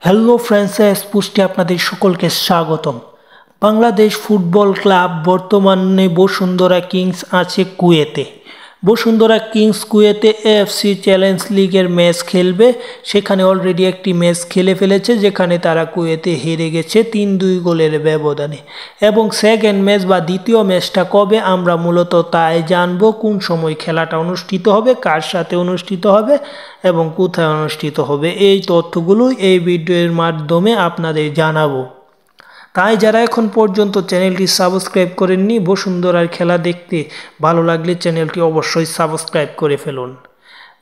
Hello friends, পুষ্টি আপনাদের সকলকে স্বাগতম। বাংলাদেশ ফুটবল ক্লাব বর্তমানে বসুন্ধরা কিংস আছে কুয়েতে। বসুন্ধরা কিংস কুয়েতে এএফসি চ্যালেঞ্জ লিগের ম্যাচ খেলবে। সেখানে অলরেডি একটি ম্যাচ খেলে ফেলেছে, যেখানে তারা কুয়েতে হেরে গেছে 3-2 গোলের ব্যবধানে। এবং সেকেন্ড ম্যাচ বা দ্বিতীয় ম্যাচটা কবে আমরা মূলত তাই জানবো। কোন সময় খেলাটা অনুষ্ঠিত হবে, কার সাথে অনুষ্ঠিত হবে এবং কোথায় অনুষ্ঠিত হবে, এই তথ্যগুলো এই ভিডিওর মাধ্যমে আপনাদের জানাবো। তাই যারা এখন পর্যন্ত চ্যানেলটি সাবস্ক্রাইব করেননি, বসুন্ধরার খেলা দেখতে ভালো লাগলে চ্যানেলটি অবশ্যই সাবস্ক্রাইব করে ফেলুন।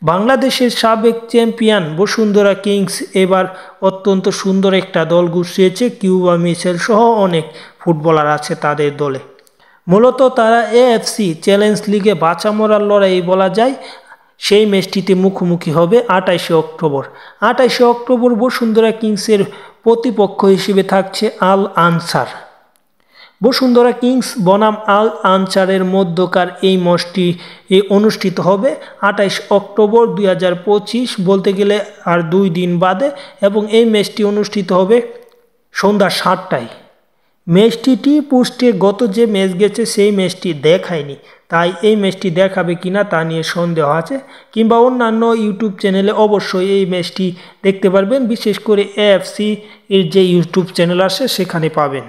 বাংলাদেশের সাবেক চ্যাম্পিয়ন বসুন্ধরা কিংস এবার অত্যন্ত সুন্দর একটা দল গুছিয়েছে। কিউবা মিচেল সহ অনেক ফুটবলার আছে তাদের দলে। মূলত তারা এএফসি চ্যালেঞ্জ লিগে বাঁচা মরার লড়াই বলা যায়। সেই ম্যাচটিতে মুখোমুখি হবে 28শে অক্টোবর। 28শে অক্টোবর বসুন্ধরা কিংসের প্রতিপক্ষ হিসেবে থাকছে আল আনসার। বসুন্ধরা কিংস বনাম আল আনসারের মধ্যকার এই ম্যাচটি অনুষ্ঠিত হবে 28 অক্টোবর 2025, বলতে গেলে আর 2 দিন বাদে। এবং এই ম্যাচটি অনুষ্ঠিত হবে সন্ধ্যা 7টায়। ম্যাচটি পোস্টে গত যে ম্যাচ গেছে সেই ম্যাচটি দেখায়নি, তাই এই ম্যাচটি দেখাবে কিনা তা নিয়ে সন্দেহ আছে। কিংবা অন্যান্য ইউটিউব চ্যানেলে অবশ্যই এই ম্যাচটি দেখতে পারবেন, বিশেষ করে এএফসি এর যে ইউটিউব চ্যানেল আছে সেখানে পাবেন।